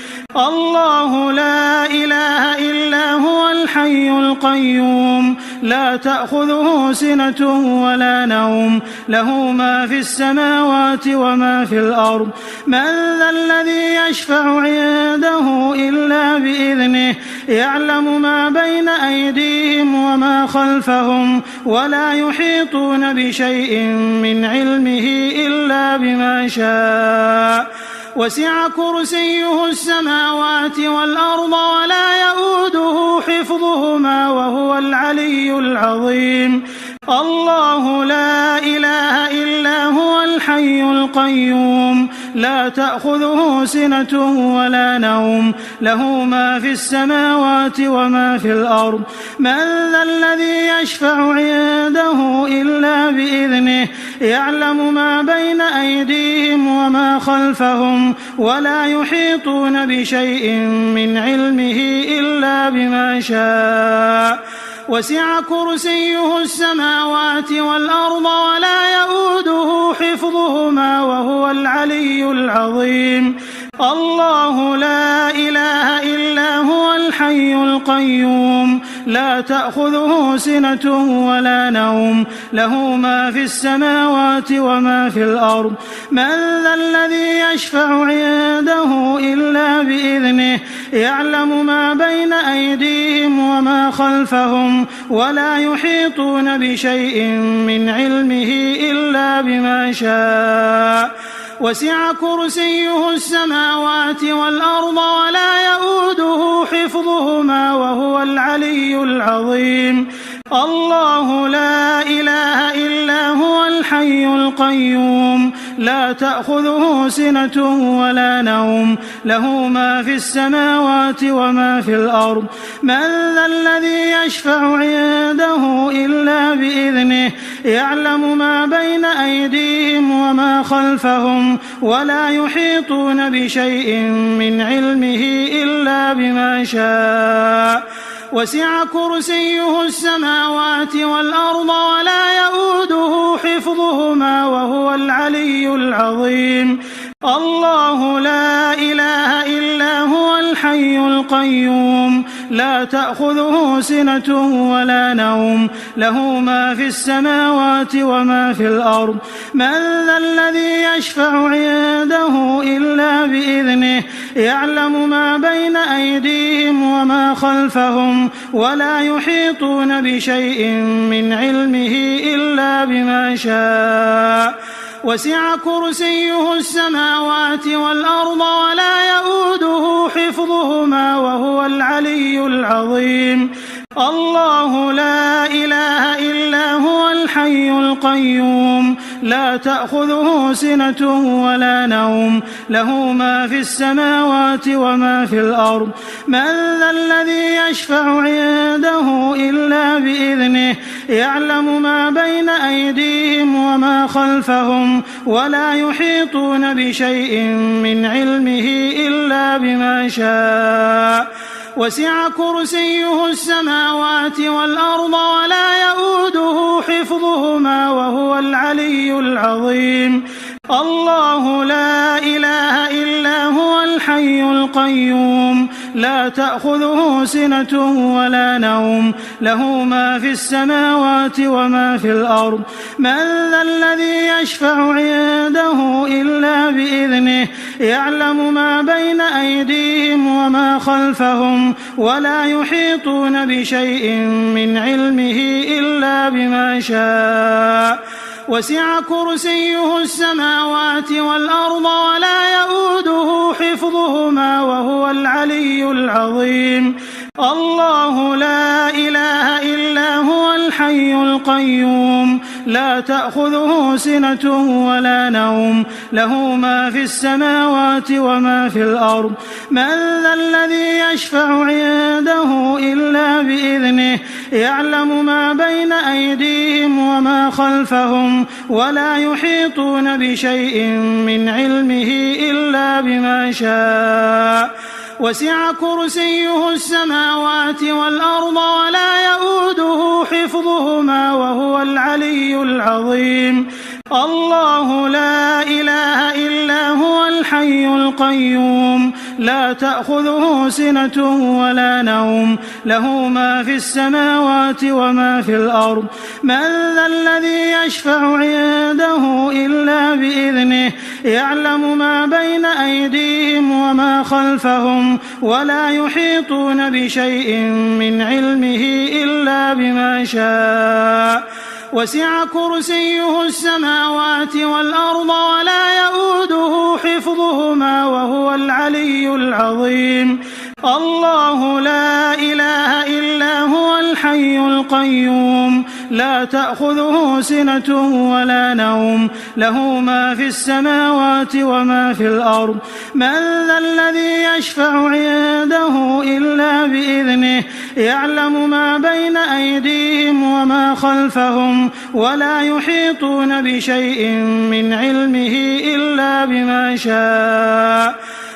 الله لا إله إلا هو الحي القيوم لا تأخذه سنة ولا نوم له ما في السماوات وما في الأرض من ذا الذي يشفع عنده إلا بإذنه يعلم ما بين أيديهم وما خلفهم ولا يحيطون بشيء من علمه إلا بما شاء وسع كرسيه السماوات والأرض ولا يؤوده حفظهما وهو العلي العظيم الله لا إله إلا هو الحي القيوم لا تأخذه سنة ولا نوم له ما في السماوات وما في الأرض من ذا الذي يشفع عنده إلا بإذنه يعلم ما بين أيديهم وما خلفهم ولا يحيطون بشيء من علمه إلا بما شاء وسع كرسيه السماوات والأرض ولا يؤوده حفظهما وهو العلي العظيم العظيم. الله لا إله إلا هو الحي القيوم لا تأخذه سنة ولا نوم له ما في السماوات وما في الأرض من ذا الذي يشفع عنده إلا بإذنه يعلم ما بين أيديهم وما خلفهم ولا يحيطون بشيء من علمه إلا بما شاء وسع كرسيه السماوات والأرض ولا يؤوده حفظهما وهو العلي العظيم الله لا تأخذه سنة ولا نوم له ما في السماوات وما في الأرض من ذا الذي يشفع عنده إلا بإذنه يعلم ما بين أيديهم وما خلفهم ولا يحيطون بشيء من علمه إلا بما شاء وسع كرسيه السماوات والأرض ولا يؤوده حفظهما وهو العلي العظيم الله لا إله إلا هو الحي القيوم لا تأخذه سنة ولا نوم له ما في السماوات وما في الأرض من ذا الذي يشفع عنده إلا بإذنه يعلم ما بين أيديهم وما خلفهم ولا يحيطون بشيء من علمه إلا بما شاء وسع كرسيه السماوات والأرض ولا يؤوده حفظهما وهو العلي العظيم الله لا إله إلا هو الحي القيوم لا تأخذه سنة ولا نوم له ما في السماوات وما في الأرض من ذا الذي يشفع عنده إلا بإذنه يعلم ما بين أيديهم وما خلفهم ولا يحيطون بشيء من علمه إلا بما شاء وسع كرسيه السماوات والأرض ولا يؤوده حفظهما وهو العلي العظيم الله لا إله إلا هو الحي القيوم لا تأخذه سنة ولا نوم له ما في السماوات وما في الأرض من ذا الذي يشفع عنده إلا بإذنه يعلم ما بين أيديهم وما خلفهم ولا يحيطون بشيء من علمه إلا بما شاء وسع كرسيه السماوات والأرض ولا يؤوده حفظهما وهو العلي العظيم الله لا إله إلا هو الحي القيوم لا تأخذه سنة ولا نوم له ما في السماوات وما في الأرض من ذا الذي يشفع عنده إلا بإذنه يعلم ما بين أيديهم وما خلفهم ولا يحيطون بشيء من علمه إلا بما شاء وسع كرسيه السماوات والأرض ولا يؤوده حفظهما وهو العلي العظيم الله لا إله إلا هو الحي القيوم لا تأخذه سنة ولا نوم له ما في السماوات وما في الأرض من ذا الذي يشفع عنده إلا بإذنه يعلم ما بين أيديهم وما خلفهم ولا يحيطون بشيء من علمه إلا بما شاء وسع كرسيه السماوات والأرض ولا يؤوده حفظهما وهو العلي العظيم الله لا إله إلا هو الحي القيوم لا تأخذه سنة ولا نوم له ما في السماوات وما في الأرض من ذا الذي يشفع عنده إلا بإذنه يعلم ما بين أيديهم وما خلفهم ولا يحيطون بشيء من علمه إلا بما شاء وسع كرسيه السماوات والأرض ولا يؤوده حفظهما وهو العلي العظيم الله لا إله إلا هو الحي القيوم لا تأخذه سنة ولا نوم له ما في السماوات وما في الأرض من ذا الذي يشفع عنده إلا بإذنه يعلم ما بين أيديهم وما خلفهم ولا يحيطون بشيء من علمه إلا بما شاء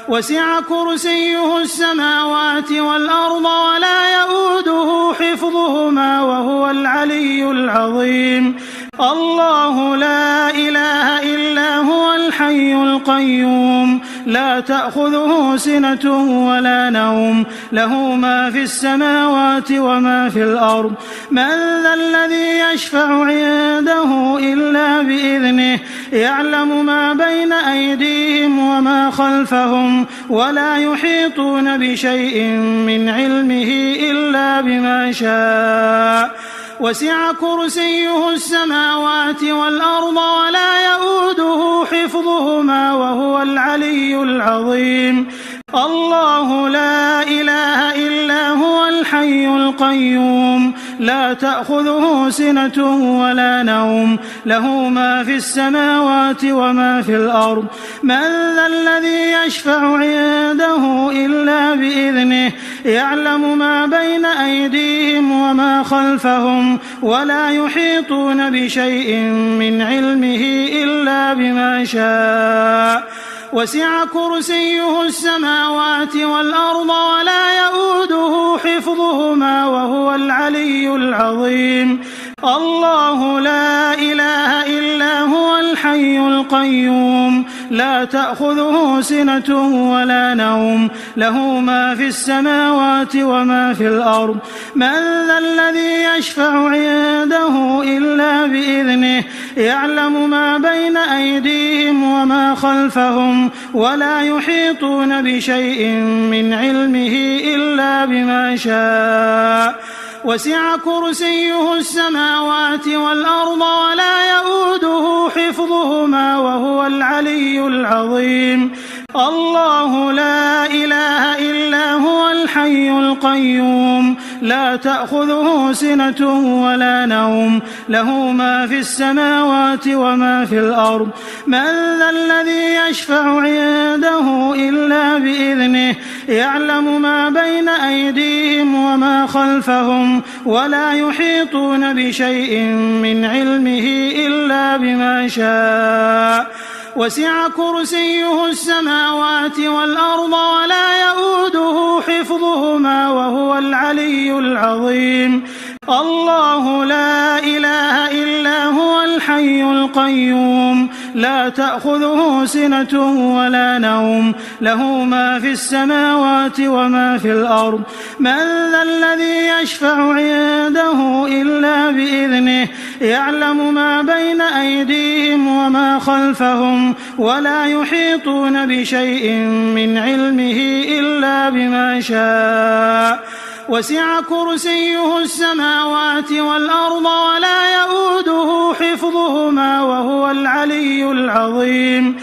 وسع كرسيه السماوات والأرض ولا يؤوده حفظهما وهو العلي العظيم الله لا إله إلا هو الحي القيوم لا تأخذه سنة ولا نوم له ما في السماوات وما في الأرض من ذا الذي يشفع عنده إلا بإذنه يعلم ما بين أيديهم وما خلفهم ولا يحيطون بشيء من علمه إلا بما شاء وسع كرسيه السماوات والأرض ولا يؤوده حفظهما وهو العلي العظيم الله لا إله إلا هو الحي القيوم لا تأخذه سنة ولا نوم له ما في السماوات وما في الأرض من ذا الذي يشفع عنده إلا بإذنه يعلم ما بين أيديهم وما خلفهم ولا يحيطون بشيء من علمه إلا بما شاء وسع كرسيه السماوات والأرض ولا يؤوده حفظهما وهو العلي العظيم الله لا إله إلا هو الحي القيوم لا تأخذه سنة ولا نوم له ما في السماوات وما في الأرض من ذا الذي يشفع عنده إلا بإذنه يعلم ما بين أيديهم وما خلفهم ولا يحيطون بشيء من علمه إلا بما شاء وسع كرسيه السماوات والأرض ولا يؤوده حفظهما وهو العلي العظيم الله لا إله إلا هو الحي القيوم لا تأخذه سنة ولا نوم له ما في السماوات وما في الأرض من ذا الذي يشفع عنده إلا بإذنه يعلم ما بين أيديهم وما خلفهم ولا يحيطون بشيء من علمه إلا بما شاء وسع كرسيه السماوات والأرض ولا يؤوده حفظهما وهو العلي العظيم الله لا إله إلا هو الحي القيوم لا تأخذه سنة ولا نوم له ما في السماوات وما في الأرض من ذا الذي يشفع عنده إلا بإذنه يعلم ما بين أيديهم وما خلفهم ولا يحيطون بشيء من علمه إلا بما شاء وسع كرسيه السماوات والأرض ولا يؤوده حفظهما وهو العلي العظيم